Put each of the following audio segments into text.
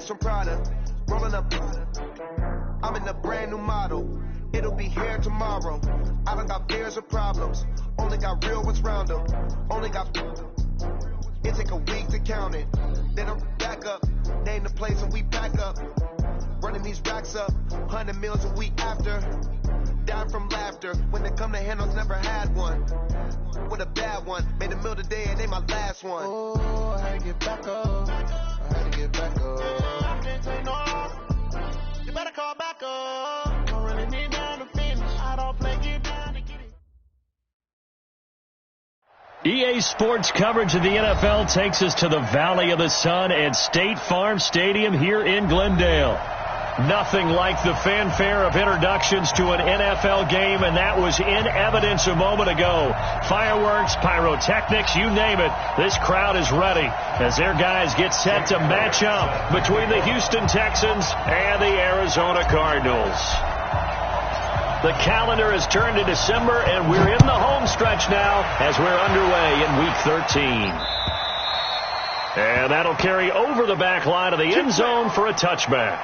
some Prada, rolling up. I'm in a brand new model. It'll be here tomorrow. I don't got fears or problems. Only got real ones round them. Only got. It take a week to count it. Then I'm back up. Name the place and we pack up. Running these racks up. 100 meals a week after. Down from laughter. When they come to handles, never had one. With a bad one. Made a meal today and ain't my last one. Oh, I had to get back up. I had to get back up. I can't say no. You better call back up. Don't really need down to finish. I don't play get down to get it. EA Sports coverage of the NFL takes us to the Valley of the Sun at State Farm Stadium here in Glendale. Nothing like the fanfare of introductions to an NFL game, and that was in evidence a moment ago. Fireworks, pyrotechnics, you name it. This crowd is ready as their guys get set to match up between the Houston Texans and the Arizona Cardinals. The calendar has turned to December, and we're in the home stretch now as we're underway in Week 13. And that'll carry over the back line of the end zone for a touchback.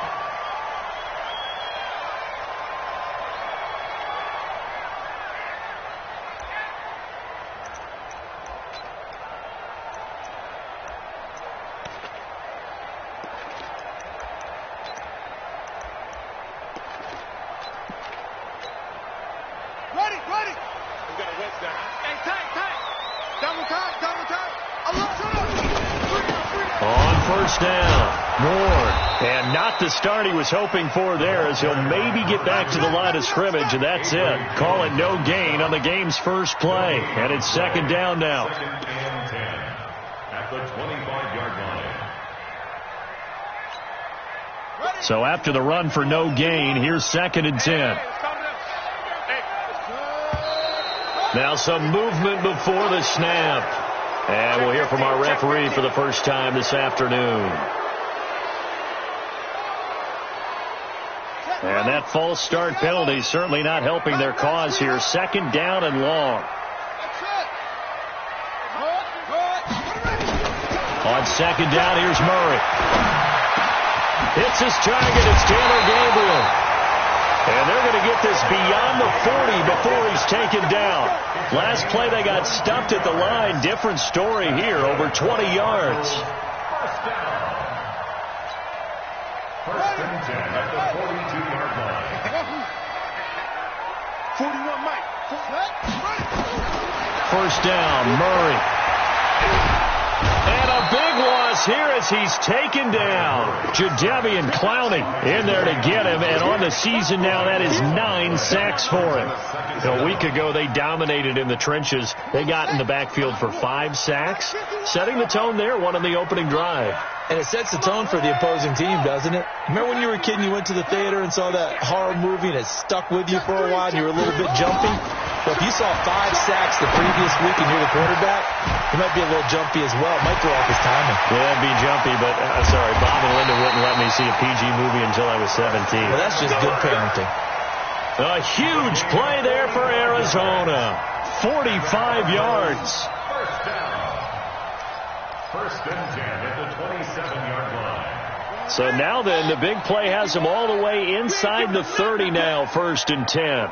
The start he was hoping for there as he'll maybe get back to the line of scrimmage, and that's it. Call it no gain on the game's first play, and it's second down now. Second and 10 at the 25-yard line. So after the run for no gain, here's second and 10. Now some movement before the snap. And we'll hear from our referee for the first time this afternoon. And that false start penalty certainly not helping their cause here. Second down and long. On second down, here's Murray. Hits his target. It's Taylor Gabriel. And they're going to get this beyond the 40 before he's taken down. Last play they got stumped at the line. Different story here, over 20 yards. First and 10 at the 42-yard line. 41, Mike. First down, Murray. And a big loss here as he's taken down. Jadeveon Clowney in there to get him, and on the season now, that is 9 sacks for him. A week ago, they dominated in the trenches. They got in the backfield for 5 sacks, setting the tone there, one on the opening drive. And it sets the tone for the opposing team, doesn't it? Remember when you were a kid and you went to the theater and saw that horror movie and it stuck with you for a while and you were a little bit jumpy? Well, if you saw 5 sacks the previous week and you're the quarterback, you might be a little jumpy as well. It might throw off his timing. Yeah, it'd be jumpy, but sorry, Bob and Linda wouldn't let me see a PG movie until I was 17. Well, that's just good parenting. A huge play there for Arizona. 45 yards. First and 10 at the 27-yard line. So now then, the big play has them all the way inside the 30 now, first and 10.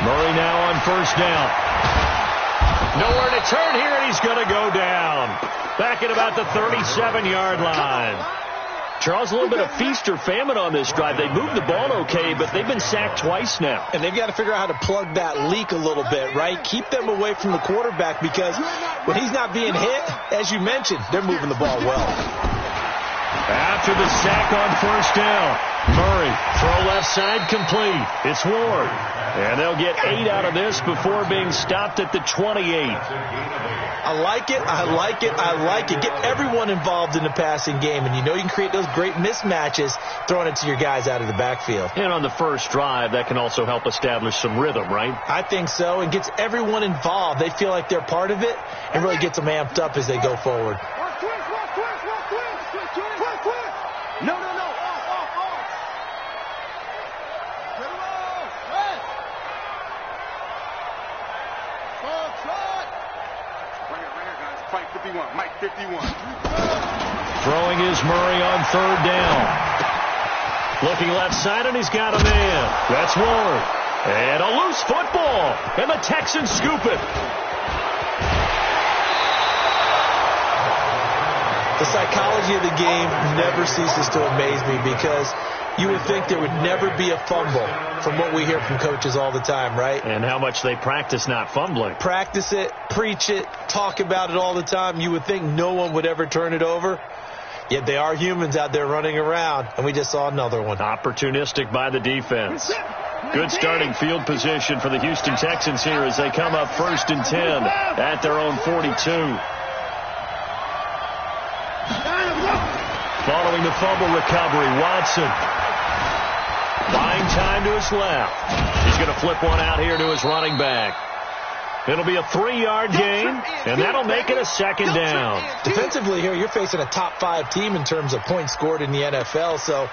Murray now on first down. Nowhere to turn here, and he's going to go down. Back at about the 37-yard line. Charles, a little bit of feast or famine on this drive. They moved the ball okay, but they've been sacked twice now. And they've got to figure out how to plug that leak a little bit, right? Keep them away from the quarterback because when he's not being hit, as you mentioned, they're moving the ball well. After the sack on first down, Murray, throw left side complete. It's Ward. And they'll get 8 out of this before being stopped at the 28. I like it. I like it. I like it. Get everyone involved in the passing game. And you know you can create those great mismatches throwing it to your guys out of the backfield. And on the first drive, that can also help establish some rhythm, right? I think so. And gets everyone involved. They feel like they're part of it and really gets them amped up as they go forward. No. Bring it, guys. Fight 51. Mike 51. Throwing is Murray on third down. Looking left side, and he's got a man. That's Ward. And a loose football. And the Texans scoop it. The psychology of the game never ceases to amaze me because you would think there would never be a fumble from what we hear from coaches all the time, right? And how much they practice not fumbling. Practice it, preach it, talk about it all the time. You would think no one would ever turn it over. Yet they are humans out there running around, and we just saw another one. Opportunistic by the defense. Good starting field position for the Houston Texans here as they come up 1st and 10 at their own 42. Following the fumble recovery, Watson buying time to his left. He's going to flip one out here to his running back. It'll be a 3-yard gain, and that'll make it a 2nd down. Defensively here, you're facing a top 5 team in terms of points scored in the NFL. So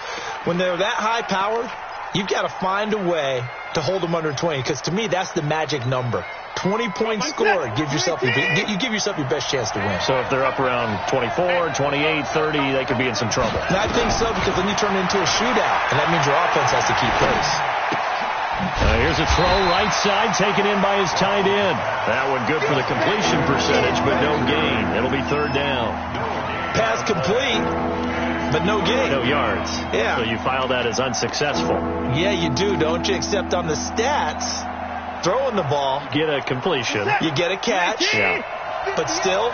when they're that high-powered, you've got to find a way to hold them under 20, because to me, that's the magic number. 20 points scored, you give yourself your best chance to win. So if they're up around 24, 28, 30, they could be in some trouble. And I think so, because then you turn it into a shootout, and that means your offense has to keep pace. Here's a throw right side taken in by his tight end. That one good for the completion percentage, but no gain. It'll be 3rd down. Pass complete, but no gain. No yards. Yeah. So you file that as unsuccessful. Yeah, you do, don't you? Except on the stats, throwing the ball. Get a completion. You get a catch. Yeah. But still,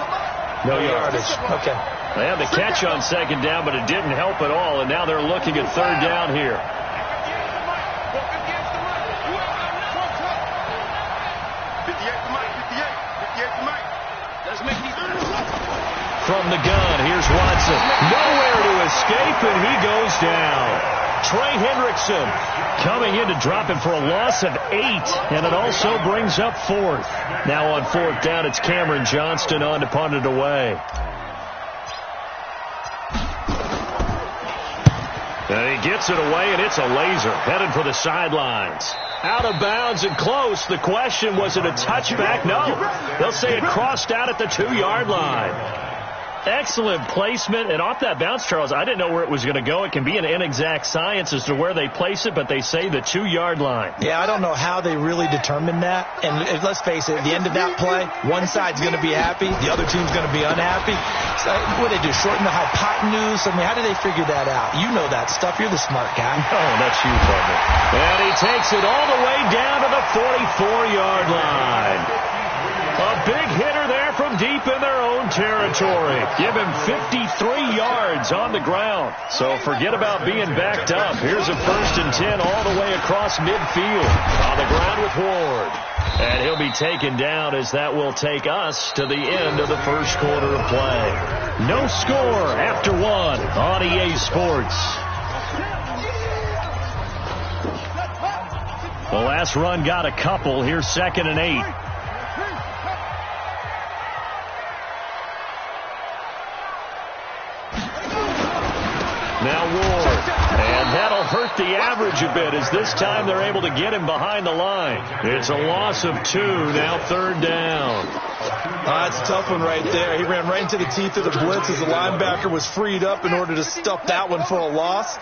no yardage. Okay. They had the catch on 2nd down, but it didn't help at all, and now they're looking at 3rd down here. From the gun, here's Watson. Nowhere to escape, and he goes down. Trey Hendrickson coming in to drop him for a loss of 8, and it also brings up 4th. Now on 4th down, it's Cameron Johnston on to punt it away. And he gets it away, and it's a laser headed for the sidelines. Out of bounds and close. The question, was it a touchback? No. They'll say it crossed out at the 2-yard line. Excellent placement, and off that bounce, Charles, I didn't know where it was going to go. It can be an inexact science as to where they place it, but they say the 2-yard line. Yeah, I don't know how they really determined that. And let's face it, at the end of that play, one side's going to be happy, the other team's going to be unhappy. So what do they do, shorten the hypotenuse? I mean, how do they figure that out? You know that stuff. You're the smart guy. Oh, that's you, partner. And he takes it all the way down to the 44-yard line. A big hitter there from deep in their own territory. Give him 53 yards on the ground. So forget about being backed up. Here's a 1st and 10 all the way across midfield. On the ground with Ward. And he'll be taken down as that will take us to the end of the 1st quarter of play. No score after 1 on EA Sports. The last run got a couple. Here's 2nd and 8. Now Ward, and that'll hurt the average a bit as this time they're able to get him behind the line. It's a loss of 2, now 3rd down. That's a tough one right there. He ran right into the teeth of the blitz as the linebacker was freed up in order to stuff that one for a loss.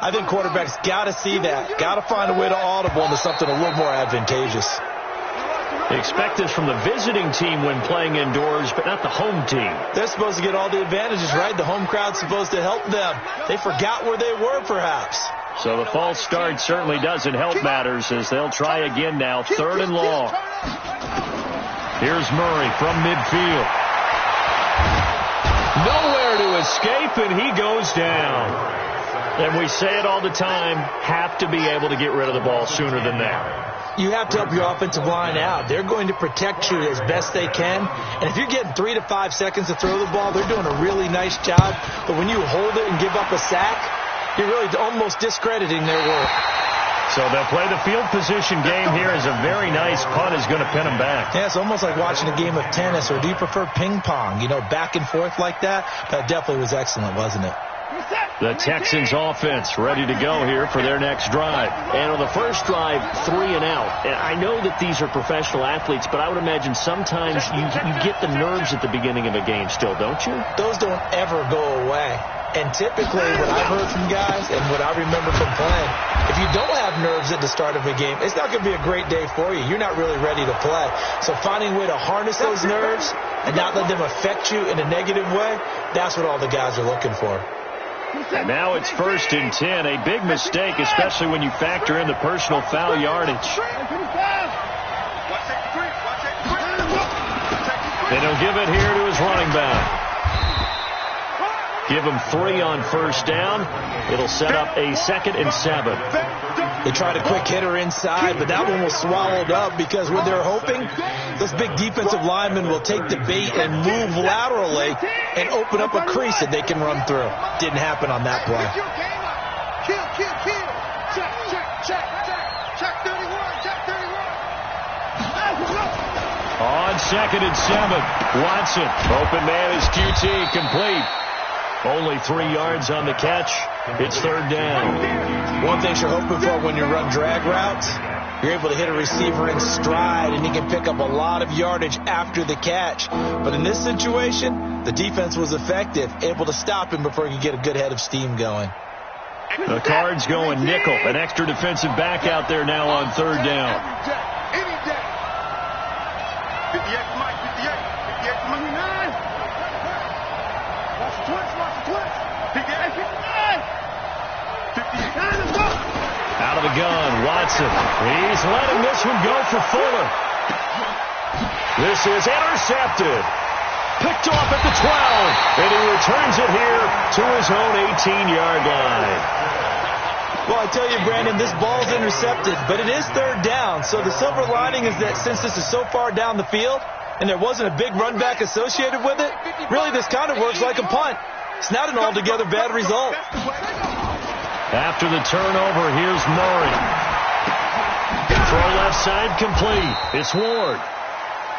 I think quarterbacks got to see that, got to find a way to audible into something a little more advantageous. They expect this from the visiting team when playing indoors, but not the home team. They're supposed to get all the advantages, right? The home crowd's supposed to help them. They forgot where they were, perhaps. So the false start certainly doesn't help matters as they'll try again now, 3rd and long. Here's Murray from midfield. Nowhere to escape, and he goes down. And we say it all the time, have to be able to get rid of the ball sooner than that. You have to help your offensive line out. They're going to protect you as best they can. And if you're getting 3 to 5 seconds to throw the ball, they're doing a really nice job. But when you hold it and give up a sack, you're really almost discrediting their work. So they'll play the field position game here as a very nice punt is going to pin them back. Yeah, it's almost like watching a game of tennis, or do you prefer ping pong? You know, back and forth like that? That definitely was excellent, wasn't it? The Texans offense ready to go here for their next drive. And on the first drive, 3 and out. And I know that these are professional athletes, but I would imagine sometimes you get the nerves at the beginning of a game still, don't you? Those don't ever go away. And typically what I've heard from guys and what I remember from playing, if you don't have nerves at the start of a game, it's not going to be a great day for you. You're not really ready to play. So finding a way to harness those nerves and not let them affect you in a negative way, that's what all the guys are looking for. And now it's 1st and 10. A big mistake, especially when you factor in the personal foul yardage. And he'll give it here to his running back. Give him 3 on first down. It'll set up a 2nd and 7. They tried a quick hitter inside, but that one was swallowed up because when they're hoping, those big defensive linemen will take the bait and move laterally and open up a crease that they can run through. Didn't happen on that play. On 2nd and 7, Watson. Open man is QT, complete. Only 3 yards on the catch. It's 3rd down. One thing you're hoping for when you run drag routes, you're able to hit a receiver in stride, and he can pick up a lot of yardage after the catch. But in this situation, the defense was effective, able to stop him before he could get a good head of steam going. The Cards going nickel. An extra defensive back out there now on 3rd down. Out of the gun, Watson. He's letting this one go for Fuller. This is intercepted. Picked off at the 12. And he returns it here to his own 18-yard line. Well, I tell you, Brandon, this ball's intercepted, but it is 3rd down. So the silver lining is that since this is so far down the field and there wasn't a big run back associated with it, really this kind of works like a punt. It's not an altogether bad result. After the turnover, here's Murray. Throw left side complete. It's Ward.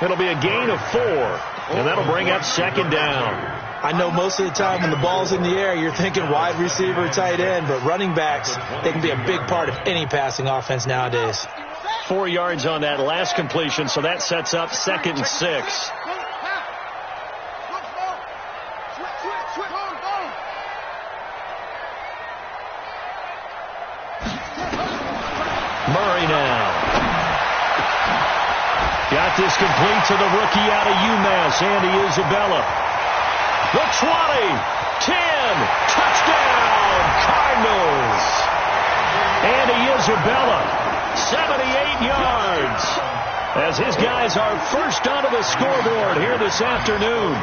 It'll be a gain of 4, and that'll bring up 2nd down. I know most of the time when the ball's in the air, you're thinking wide receiver, tight end, but running backs, they can be a big part of any passing offense nowadays. 4 yards on that last completion, so that sets up 2nd and 6. Murray now. Got this complete to the rookie out of UMass, Andy Isabella. The 20, 10, touchdown, Cardinals. Andy Isabella, 78 yards, as his guys are first onto the scoreboard here this afternoon.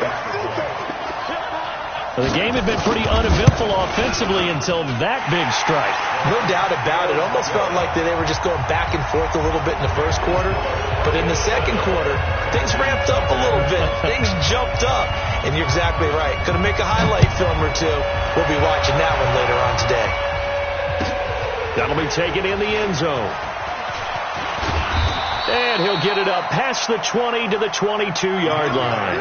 The game had been pretty uneventful offensively until that big strike. No doubt about it. Almost felt like they were just going back and forth a little bit in the first quarter. But in the second quarter, things ramped up a little bit. Things jumped up. And you're exactly right. Going to make a highlight film or two. We'll be watching that one later on today. That'll be taken in the end zone. And he'll get it up past the 20 to the 22-yard line.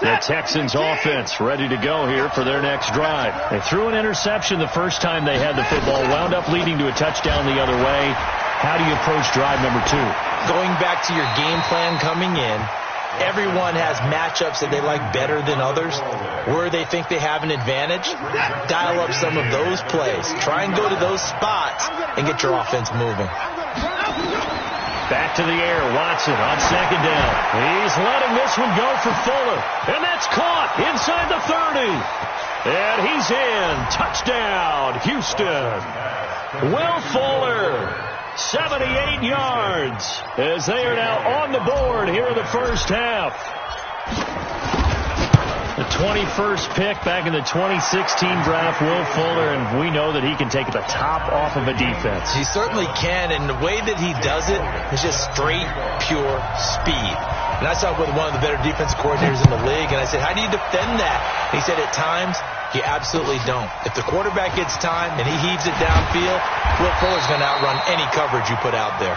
The Texans offense ready to go here for their next drive. They threw an interception the first time they had the football, wound up leading to a touchdown the other way. How do you approach drive number 2? Going back to your game plan coming in, everyone has matchups that they like better than others, where they think they have an advantage. Dial up some of those plays. Try and go to those spots and get your offense moving. Back to the air, Watson on 2nd down. He's letting this one go for Fuller. And that's caught inside the 30. And he's in. Touchdown, Houston. Will Fuller, 78 yards, as they are now on the board here in the first half. The 21st pick back in the 2016 draft, Will Fuller, and we know that he can take the top off of a defense. He certainly can, and the way that he does it is just straight, pure speed. And I saw with one of the better defensive coordinators in the league, and I said, how do you defend that? And he said, at times, you absolutely don't. If the quarterback gets time and he heaves it downfield, Will Fuller's going to outrun any coverage you put out there.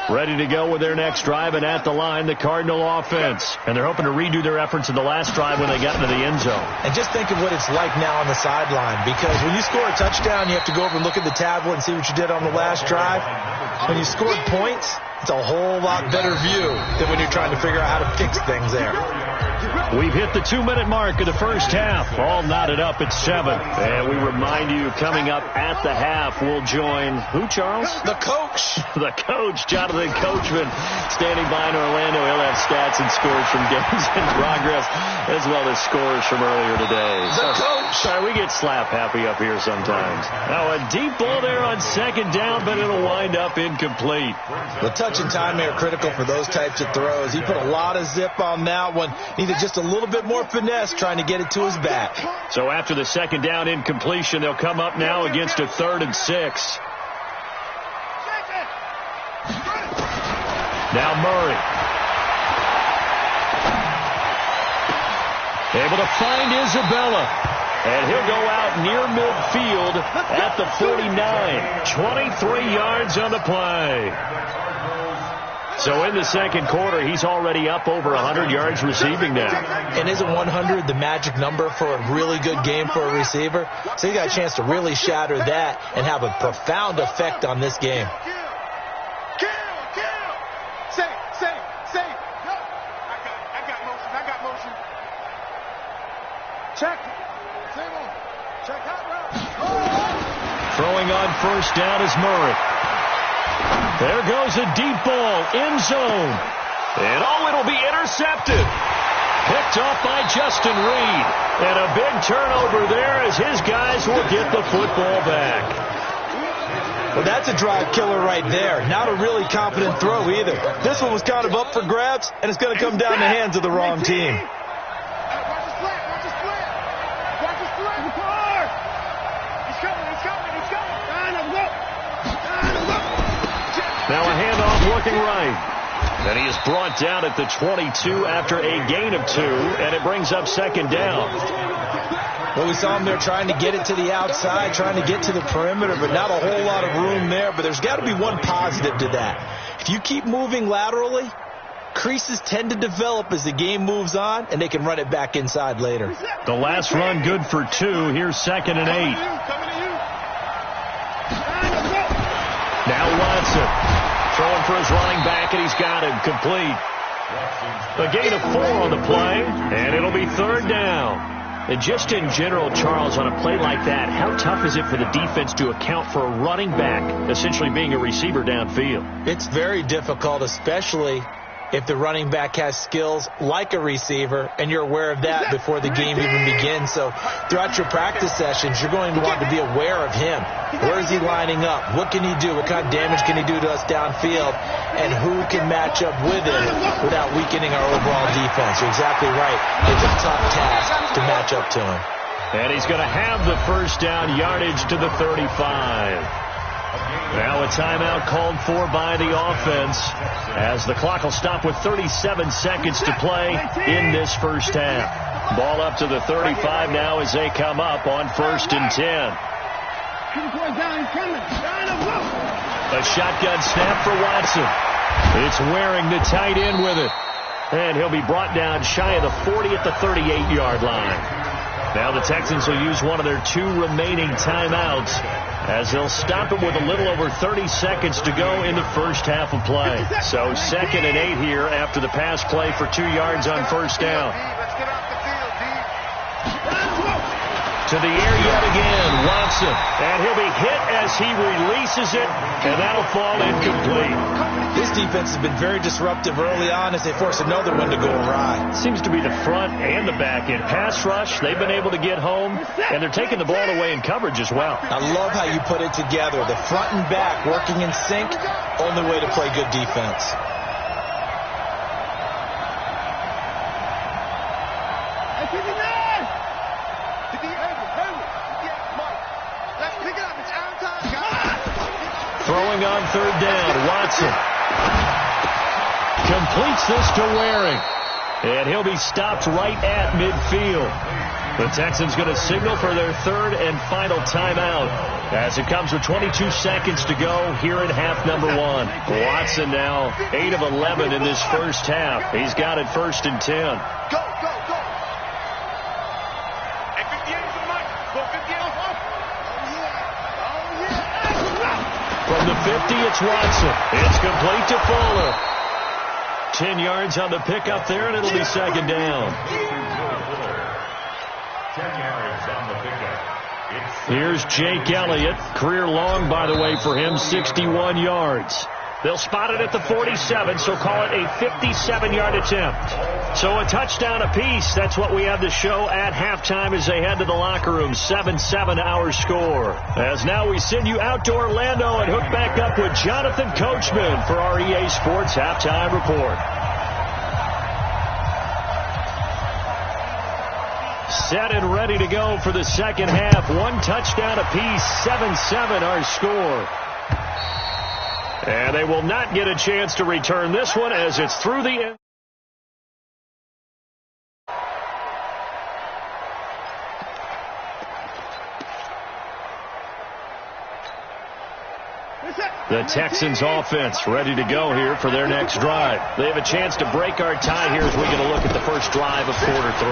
Ready to go with their next drive, and at the line, the Cardinal offense. And they're hoping to redo their efforts in the last drive when they got into the end zone. And just think of what it's like now on the sideline, because when you score a touchdown, you have to go over and look at the tablet and see what you did on the last drive. When you scored points, it's a whole lot better view than when you're trying to figure out how to fix things there. We've hit the 2-minute mark of the first half. All knotted up at 7. And we remind you, coming up at the half, we'll join who, Charles? The coach. The coach, Jonathan Coachman, standing by in Orlando. He'll have stats and scores from games in progress, as well as scores from earlier today. The coach. Sorry, we get slap happy up here sometimes. Now a deep ball there on second down, but it'll wind up incomplete. The touch and timing are critical for those types of throws. He put a lot of zip on that one. Needed just a little bit more finesse trying to get it to his back. So after the second down incompletion, they'll come up now against a 3rd and 6. Now Murray. Able to find Isabella. And he'll go out near midfield at the 49. 23 yards on the play. So in the second quarter, he's already up over 100 yards receiving now. And isn't 100 the magic number for a really good game for a receiver? So he got a chance to really shatter that and have a profound effect on this game. Throwing on first down is Murray. There goes a deep ball, end zone. And it'll be intercepted. Picked off by Justin Reed. And a big turnover there as his guys will get the football back. Well, that's a drive killer right there. Not a really confident throw either. This one was kind of up for grabs, and it's going to come down the hands of the wrong team. Now a handoff working right. And he is brought down at the 22 after a gain of 2, and it brings up second down. Well, we saw him there trying to get it to the outside, trying to get to the perimeter, but not a whole lot of room there. But there's got to be one positive to that. If you keep moving laterally, creases tend to develop as the game moves on, and they can run it back inside later. The last run good for 2. Here's 2nd and 8. Now Watson. Throwing for his running back, and he's got him complete. A gain of 4 on the play, and it'll be 3rd down. And just in general, Charles, on a play like that, how tough is it for the defense to account for a running back essentially being a receiver downfield? It's very difficult, especially if the running back has skills like a receiver, and you're aware of that before the game even begins. So throughout your practice sessions, you're going to want to be aware of him. Where is he lining up? What can he do? What kind of damage can he do to us downfield? And who can match up with him without weakening our overall defense? You're exactly right. It's a tough task to match up to him. And he's going to have the first down yardage to the 35. Now a timeout called for by the offense as the clock will stop with 37 seconds to play in this first half. Ball up to the 35 now as they come up on 1st and 10. A shotgun snap for Watson. It's wearing the tight end with it. And he'll be brought down shy of the 40 at the 38-yard line. Now the Texans will use one of their 2 remaining timeouts as they'll stop it with a little over 30 seconds to go in the first half of play. So 2nd and 8 here after the pass play for 2 yards on first down. To the air yet again, Watson. And he'll be hit as he releases it, and that'll fall incomplete. This defense has been very disruptive early on as they force another one to go awry. Seems to be the front and the back end. Pass rush, they've been able to get home, and they're taking the ball away in coverage as well. I love how you put it together. The front and back working in sync, only way to play good defense. Throwing on third down, Watson completes this to Waring, and he'll be stopped right at midfield. The Texans going to signal for their third and final timeout as it comes with 22 seconds to go here in half number one. Watson now 8 of 11 in this first half. He's got it 1st and 10. Go, go, go. From the 50, it's Watson. It's complete to Fuller. 10 yards on the pickup there, and it'll be second down. 10 yards on the pickup. Here's Jake Elliott. Career long, by the way, for him, 61 yards. They'll spot it at the 47, so call it a 57-yard attempt. So a touchdown apiece. That's what we have to show at halftime as they head to the locker room. 7-7 our score. As now we send you out to Orlando and hook back up with Jonathan Coachman for our EA Sports Halftime Report. Set and ready to go for the second half. One touchdown apiece. 7-7 our score. And they will not get a chance to return this one as it's through the end. The Texans offense ready to go here for their next drive. They have a chance to break our tie here as we get a look at the first drive of quarter 3.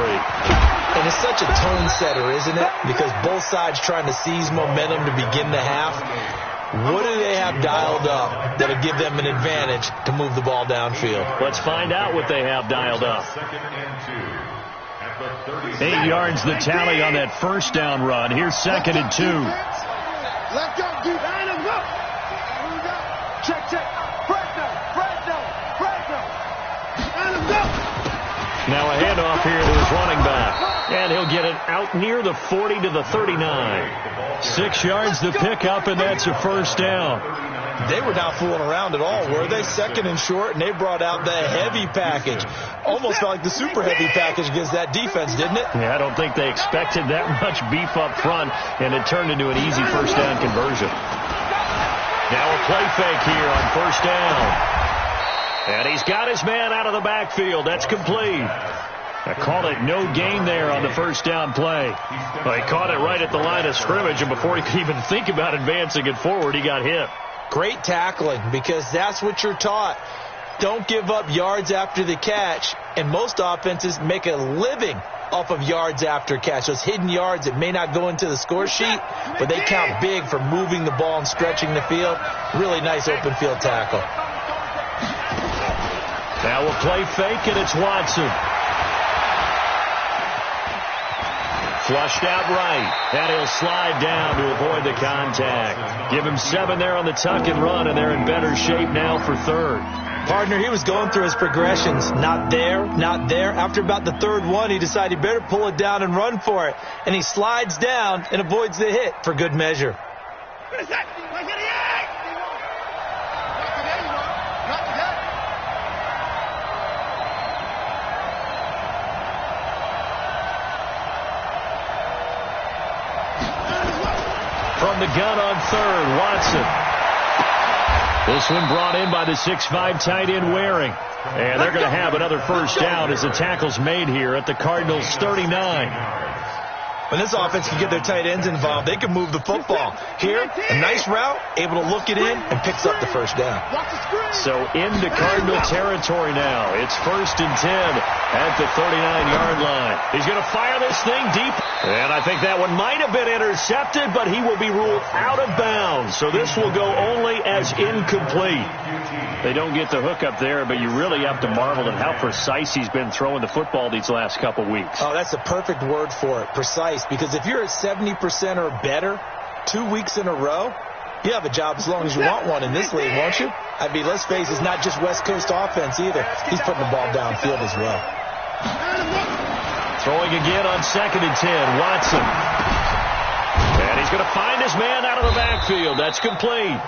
And it's such a tone setter, isn't it? Because both sides trying to seize momentum to begin the half. What do they have dialed up that'll give them an advantage to move the ball downfield? Let's find out what they have dialed up. 8 yards the tally on that first down run. Here's 2nd and 2. Let's go, deep. Line him up. Check, check. Fresno. Line him up. Now a handoff here to his running back. And he'll get it out near the 40 to the 39. 6 yards the pickup, and that's a first down. They were not fooling around at all, were they? 2nd and short, and they brought out the heavy package. Almost felt like the super heavy package against that defense, didn't it? Yeah, I don't think they expected that much beef up front, and it turned into an easy first down conversion. Now a play fake here on first down. And he's got his man out of the backfield. That's complete. I called it no gain there on the first down play. Well, he caught it right at the line of scrimmage, and before he could even think about advancing it forward, he got hit. Great tackling, because that's what you're taught. Don't give up yards after the catch, and most offenses make a living off of yards after catch. Those hidden yards that may not go into the score sheet, but they count big for moving the ball and stretching the field. Really nice open field tackle. Now a play fake, and it's Watson. Flushed out right, and he'll slide down to avoid the contact. Give him 7 there on the tuck and run, and they're in better shape now for third. Partner, he was going through his progressions. Not there, not there. After about the third one, he decided he better pull it down and run for it. And he slides down and avoids the hit for good measure. From the gun on third, Watson. This one brought in by the 6'5" tight end Waring. And they're going to have another first down as the tackle's made here at the Cardinals' 39. When this offense can get their tight ends involved, they can move the football. Here, a nice route, able to look it in, and picks up the first down. So into Cardinal territory now. It's 1st and 10 at the 39-yard line. He's going to fire this thing deep. And I think that one might have been intercepted, but he will be ruled out of bounds. So this will go only as incomplete. They don't get the hook up there, but you really have to marvel at how precise he's been throwing the football these last couple weeks. Oh, that's a perfect word for it, precise. Because if you're at 70% or better 2 weeks in a row, You have a job as long as you want one in this league, won't you? I mean, let's face it, it's not just West Coast offense either. He's putting the ball downfield as well. Throwing again on 2nd and 10. Watson. And he's going to find his man out of the backfield. That's complete.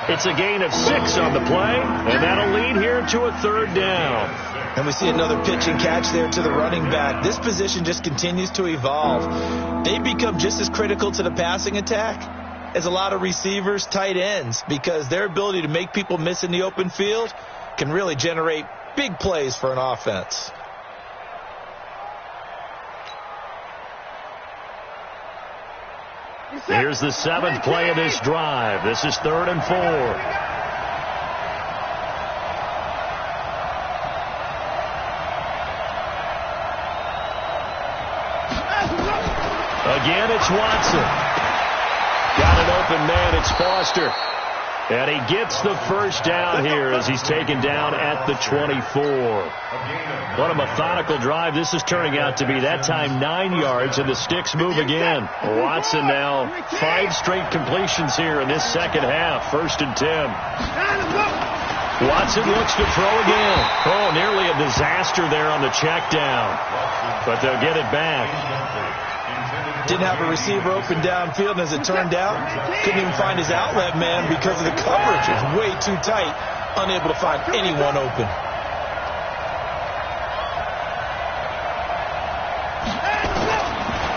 It's a gain of 6 on the play, and that'll lead here to a 3rd down. And we see another pitch and catch there to the running back. This position just continues to evolve. They become just as critical to the passing attack as a lot of receivers, tight ends, because their ability to make people miss in the open field can really generate big plays for an offense. Here's the 7th play of this drive. This is 3rd and 4. Again, it's Watson. Got an open man. It's Foster. And he gets the first down here as he's taken down at the 24. What a methodical drive this is turning out to be. That time 9 yards, and the sticks move again. Watson now 5 straight completions here in this second half. 1st and 10. Watson looks to throw again. Oh, nearly a disaster there on the check down. But they'll get it back. Didn't have a receiver open downfield, and as it turned out, couldn't even find his outlet man because of the coverage. It was way too tight, unable to find anyone open.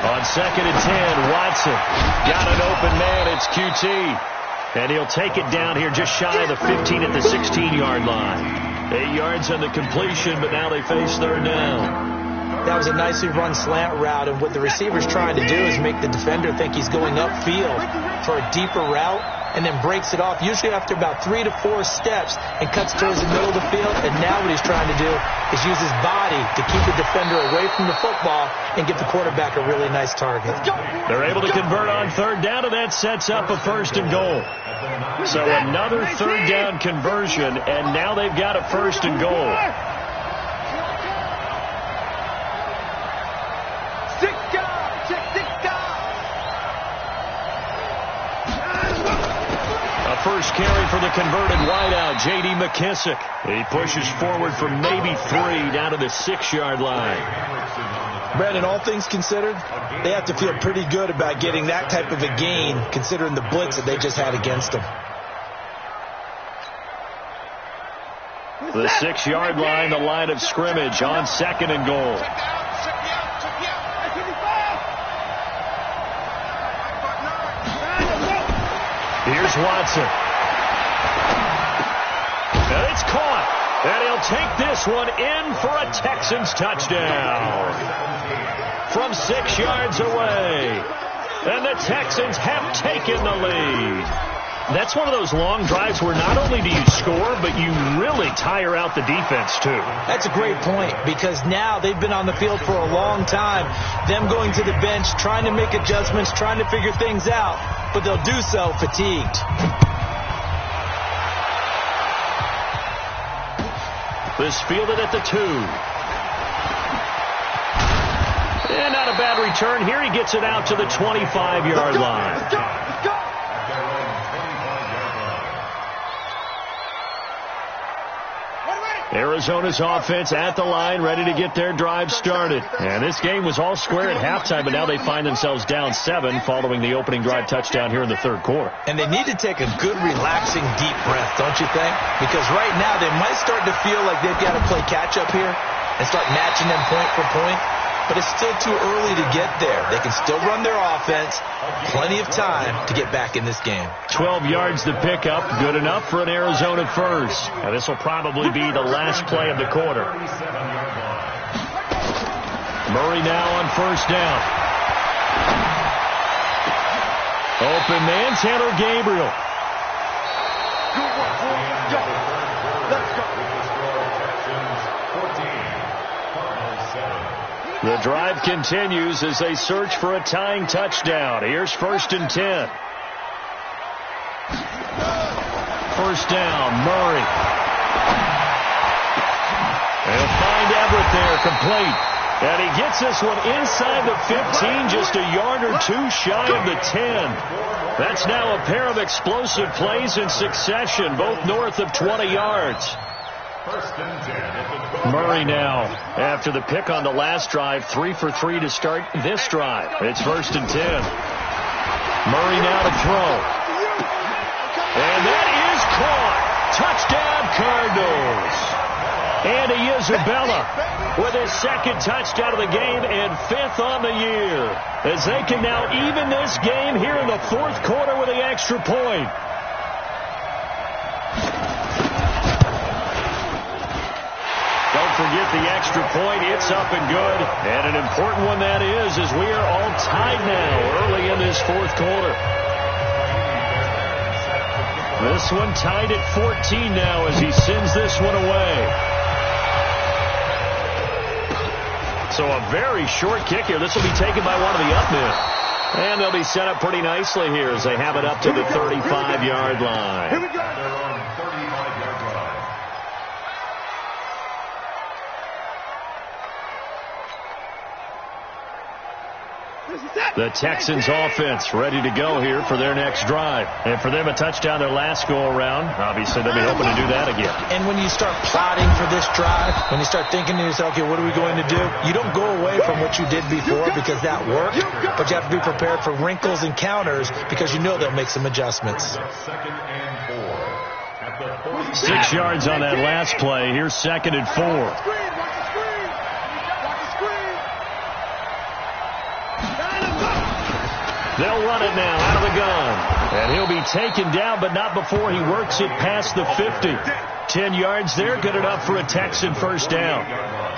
On 2nd and 10, Watson got an open man. It's QT. And he'll take it down here just shy of the 15 at the 16-yard line. 8 yards on the completion, but now they face 3rd down. That was a nicely run slant route, and what the receiver's trying to do is make the defender think he's going upfield for a deeper route, and then breaks it off, usually after about 3 to 4 steps, and cuts towards the middle of the field. And now what he's trying to do is use his body to keep the defender away from the football and give the quarterback a really nice target. They're able to convert on 3rd down, and that sets up a 1st and goal. So another 3rd down conversion, and now they've got a 1st and goal. First carry for the converted wideout, J.D. McKissick. He pushes forward for maybe 3 down to the 6-yard line. Brandon, all things considered, they have to feel pretty good about getting that type of a gain, considering the blitz that they just had against them. The 6-yard line, the line of scrimmage on 2nd and goal. Here's Watson. And it's caught. And he'll take this one in for a Texans touchdown. From 6 yards away. And the Texans have taken the lead. That's one of those long drives where not only do you score, but you really tire out the defense, too. That's a great point, because now they've been on the field for a long time. Them going to the bench, trying to make adjustments, trying to figure things out, but they'll do so fatigued. This fielded at the 2. And not a bad return. Here he gets it out to the 25-yard line. Arizona's offense at the line, ready to get their drive started. And this game was all square at halftime, but now they find themselves down 7 following the opening drive touchdown here in the 3rd quarter. And they need to take a good, relaxing, deep breath, don't you think? Because right now they might start to feel like they've got to play catch-up here and start matching them point for point. But it's still too early to get there. They can still run their offense. Plenty of time to get back in this game. 12 yards to pick up. Good enough for an Arizona first. Now this will probably be the last play of the quarter. Murray now on 1st down. Open man, Taylor Gabriel. The drive continues as they search for a tying touchdown. Here's 1st and 10. 1st down, Murray. They'll find Everett there, complete. And he gets this one inside the 15, just a yard or two shy of the 10. That's now a pair of explosive plays in succession, both north of 20 yards. Murray now, after the pick on the last drive, 3 for 3 to start this drive. It's 1st and 10. Murray now to throw. And that is caught. Touchdown, Cardinals. Andy Isabella with his second touchdown of the game and 5th on the year, as they can now even this game here in the 4th quarter with the extra point. Don't forget the extra point. It's up and good. And an important one that is, as we are all tied now early in this 4th quarter. This one tied at 14 now as he sends this one away. So a very short kick here. This will be taken by one of the up men. And they'll be set up pretty nicely here as they have it up to the 35-yard line. Here we go. They're on 35-yard line. The Texans offense ready to go here for their next drive. And for them, a touchdown their last go-around. Obviously, they'll be hoping to do that again. And when you start plotting for this drive, when you start thinking to yourself, okay, what are we going to do? You don't go away from what you did before because that worked, but you have to be prepared for wrinkles and counters because you know they'll make some adjustments. 2nd and 4. 6 yards on that last play. Here's 2nd and 4. They'll run it now out of the gun. And he'll be taken down, but not before he works it past the 50. 10 yards there, good enough for a Texan first down.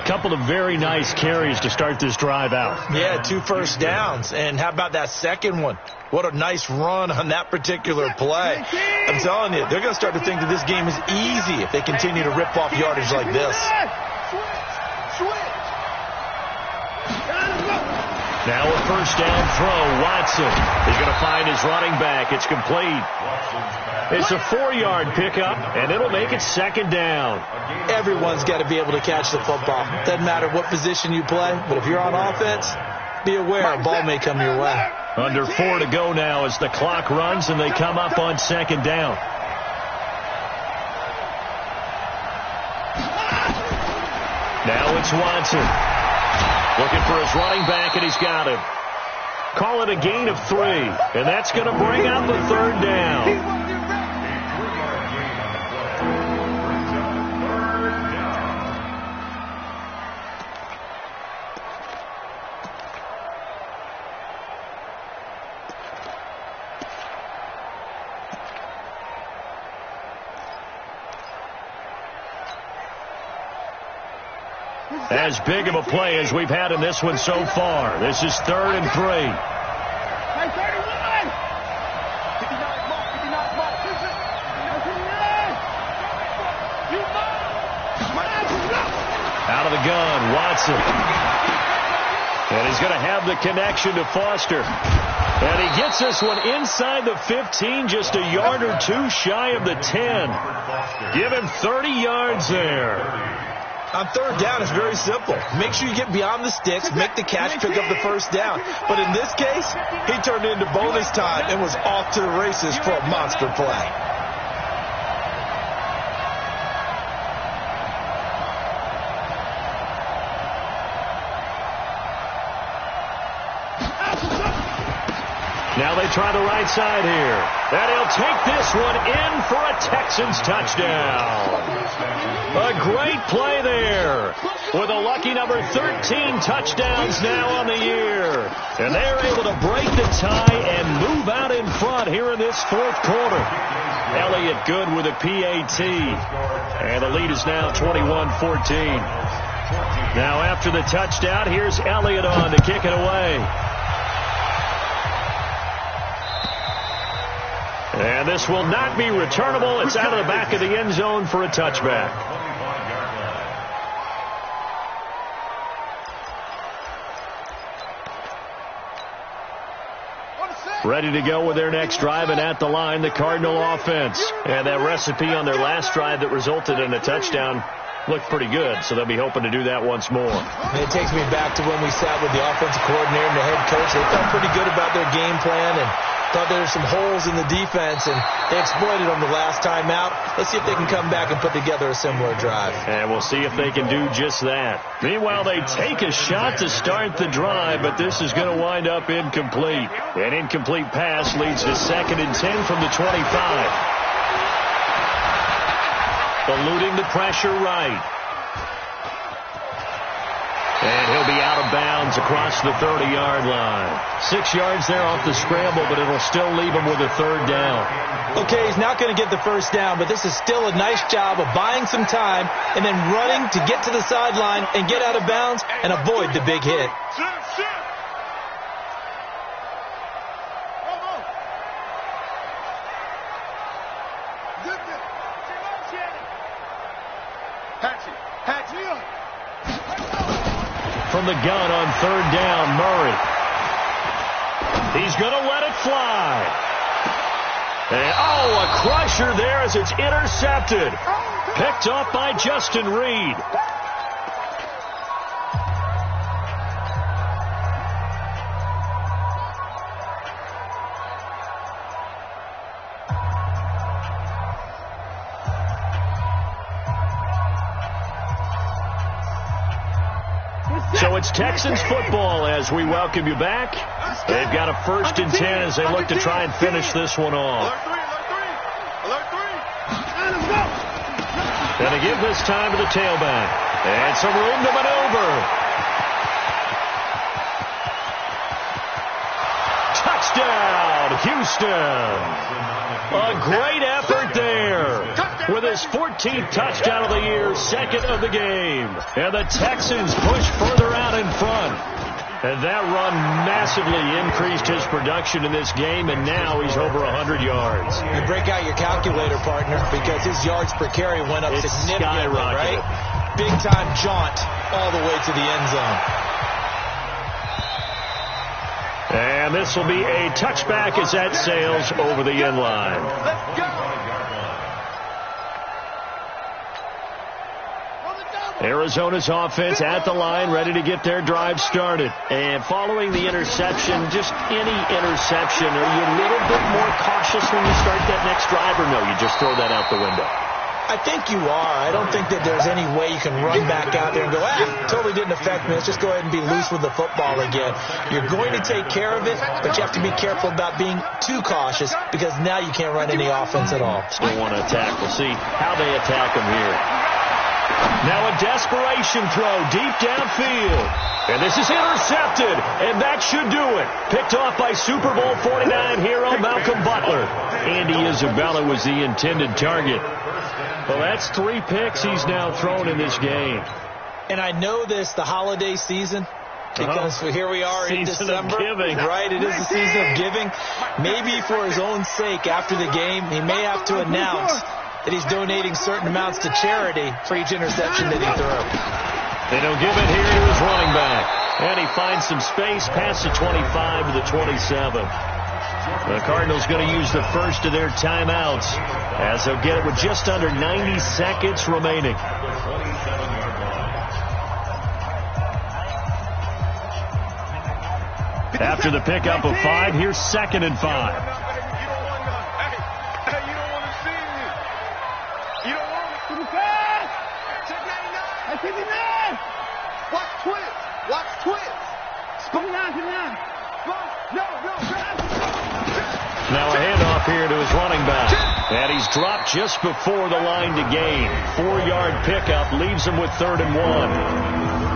Couple of very nice carries to start this drive out. Yeah, 2 first downs. And how about that second one? What a nice run on that particular play. I'm telling you, they're going to start to think that this game is easy if they continue to rip off yardage like this. Now a first down throw. Watson. He's going to find his running back. It's complete. It's a 4-yard pickup, and it'll make it 2nd down. Everyone's got to be able to catch the football. Doesn't matter what position you play, but if you're on offense, be aware a ball may come your way. Under 4 to go now as the clock runs, and they come up on 2nd down. Now it's Watson. Looking for his running back, and he's got him. Call it a gain of 3, and that's going to bring out the 3rd down. As big of a play as we've had in this one so far. This is 3rd and 3. Out of the gun, Watson. And he's going to have the connection to Foster. And he gets this one inside the 15, just a yard or two shy of the 10. Give him 30 yards there. On 3rd down, it's very simple. Make sure you get beyond the sticks, make the catch, pick up the first down. But in this case, he turned it into bonus time and was off to the races for a monster play. Now they try the right side here. And he'll take this one in for a Texans touchdown. A great play there with a lucky number 13 touchdowns now on the year. And they're able to break the tie and move out in front here in this 4th quarter. Elliott good with a PAT. And the lead is now 21-14. Now after the touchdown, here's Elliott on to kick it away. And this will not be returnable. It's out of the back of the end zone for a touchback. On the set. ready to go with their next drive, and at the line, the Cardinal offense. And that recipe on their last drive that resulted in a touchdown looked pretty good, so they'll be hoping to do that once more. It takes me back to when we sat with the offensive coordinator and the head coach. They felt pretty good about their game plan and thought there were some holes in the defense, and they exploited them the last time out. Let's see if they can come back and put together a similar drive. And we'll see if they can do just that. Meanwhile, they take a shot to start the drive, but this is going to wind up incomplete. An incomplete pass leads to 2nd and 10 from the 25. Eluding the pressure right. And he'll be out of bounds across the 30-yard line. 6 yards there off the scramble, but it'll still leave him with a 3rd down. Okay, he's not going to get the 1st down, but this is still a nice job of buying some time and then running to get to the sideline and get out of bounds and avoid the big hit. From the gun on 3rd down, Murray. He's going to let it fly. And, a crusher there as it's intercepted. Picked off by Justin Reed. So it's Texans football as we welcome you back. They've got a 1st and 10 as they look to try and finish this one off. And they give this time to the tailback. And some room to maneuver. Touchdown, Houston. A great effort there. With his 14th touchdown of the year, 2nd of the game. And the Texans push further out in front. And that run massively increased his production in this game, and now he's over 100 yards. You break out your calculator, partner, because his yards per carry went up significantly, right? Big-time jaunt all the way to the end zone. And this will be a touchback as that sails over the end line. Let's go. Arizona's offense at the line, ready to get their drive started. And following the interception, just any interception, are you a little bit more cautious when you start that next drive, or no, you just throw that out the window? I think you are. I don't think that there's any way you can run back out there and go, totally didn't affect me. Let's just go ahead and be loose with the football again. You're going to take care of it, but you have to be careful about being too cautious because now you can't run any offense at all. Still want to attack. We'll see how they attack them here. Now a desperation throw deep downfield. And this is intercepted, and that should do it. Picked off by Super Bowl 49 hero Malcolm Butler. Andy Isabella was the intended target. Well, that's 3 picks he's now thrown in this game. And I know this, the holiday season, because here we are in December. Giving. Right, it is the season of giving. Maybe for his own sake, after the game, he may have to announce that he's donating certain amounts to charity for each interception that he threw. They don't give it here to his running back. And he finds some space past the 25 to the 27. The Cardinals going to use the first of their timeouts as they'll get it with just under 90 seconds remaining. After the pickup of 5, here's 2nd and 5. Watch twist. Now a handoff here to his running back. And he's dropped just before the line to gain. 4-yard pickup leaves him with 3rd and 1.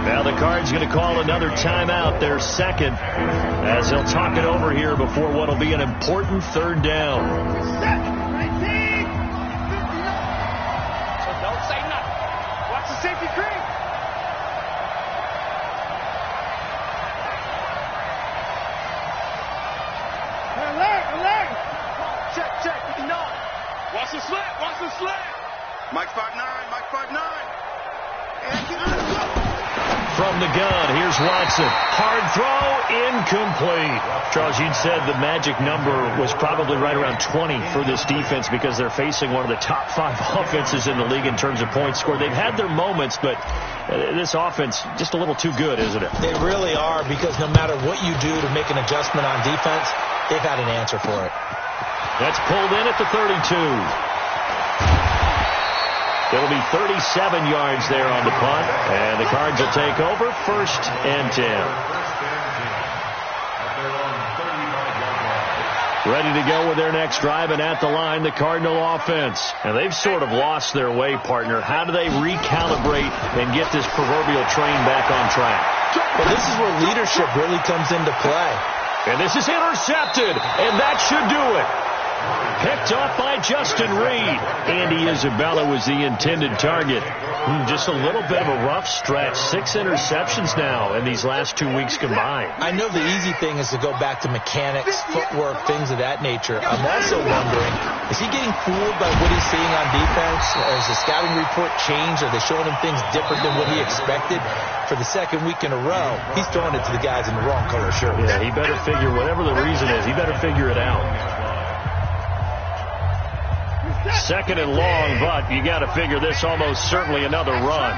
Now the Cards going to call another timeout, their 2nd, as they'll talk it over here before what will be an important 3rd down. So don't say nothing. Watch the safety creep. Check. Watch the slant. Mike 5'9". And keep it. from the gun. Here's Watson. Hard throw, incomplete. Charles, you'd said the magic number was probably right around 20 for this defense because they're facing one of the top 5 offenses in the league in terms of points scored. They've had their moments, but this offense just a little too good, isn't it? They really are, because no matter what you do to make an adjustment on defense, they've had an answer for it. That's pulled in at the 32. It'll be 37 yards there on the punt, and the Cards will take over 1st and 10. Ready to go with their next drive, and at the line, the Cardinal offense. And they've sort of lost their way, partner. How do they recalibrate and get this proverbial train back on track? Well, this is where leadership really comes into play. And this is intercepted, and that should do it. Picked off by Justin Reed. Andy Isabella was the intended target. Just a little bit of a rough stretch. 6 interceptions now in these last 2 weeks combined. I know the easy thing is to go back to mechanics, footwork, things of that nature. I'm also wondering, is he getting fooled by what he's seeing on defense? Has the scouting report changed? Are they showing him things different than what he expected? For the 2nd week in a row, he's throwing it to the guys in the wrong color shirt. Yeah, he better figure, whatever the reason is, he better figure it out. 2nd and long, but you got to figure this almost certainly another run.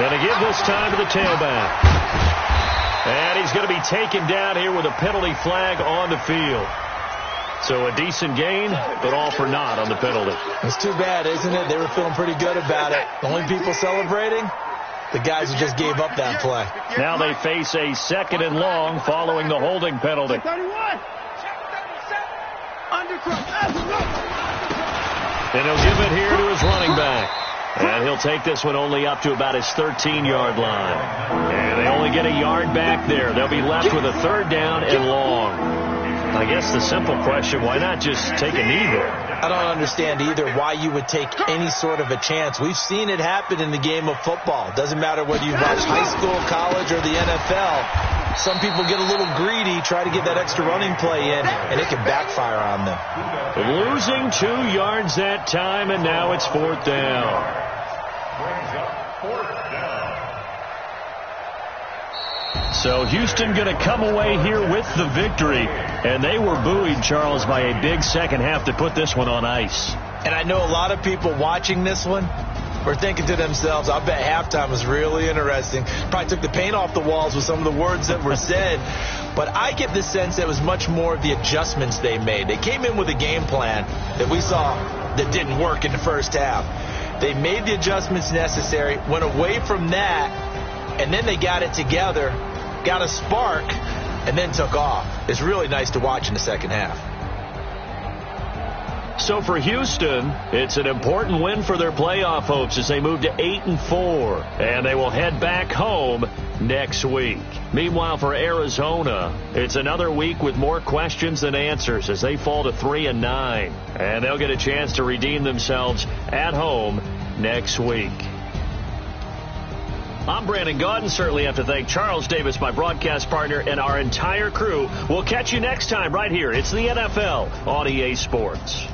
Gonna give this time to the tailback. And he's going to be taken down here with a penalty flag on the field. So a decent gain, but all for naught on the penalty. It's too bad, isn't it? They were feeling pretty good about it. The only people celebrating, the guys who just gave up that play. Now they face a 2nd and long following the holding penalty. And he'll give it here to his running back. And he'll take this one only up to about his 13-yard line. And they only get a yard back there. They'll be left with a 3rd down and long. I guess the simple question, why not just take a knee there? I don't understand either why you would take any sort of a chance. We've seen it happen in the game of football. Doesn't matter whether you watch high school, college, or the NFL. Some people get a little greedy, try to get that extra running play in, and it can backfire on them. Losing 2 yards that time, and now it's 4th down. So Houston going to come away here with the victory. And they were buoyed, Charles, by a big second half to put this one on ice. And I know a lot of people watching this one were thinking to themselves, I bet halftime was really interesting. Probably took the paint off the walls with some of the words that were said. But I get the sense that it was much more of the adjustments they made. They came in with a game plan that we saw that didn't work in the first half. They made the adjustments necessary, went away from that, and then they got it together, got a spark, and then took off. It's really nice to watch in the second half. So for Houston, it's an important win for their playoff hopes as they move to 8-4, and they will head back home next week. Meanwhile, for Arizona, it's another week with more questions than answers as they fall to 3-9, and they'll get a chance to redeem themselves at home next week. I'm Brandon Gaudin. Certainly have to thank Charles Davis, my broadcast partner, and our entire crew. We'll catch you next time right here. It's the NFL on EA Sports.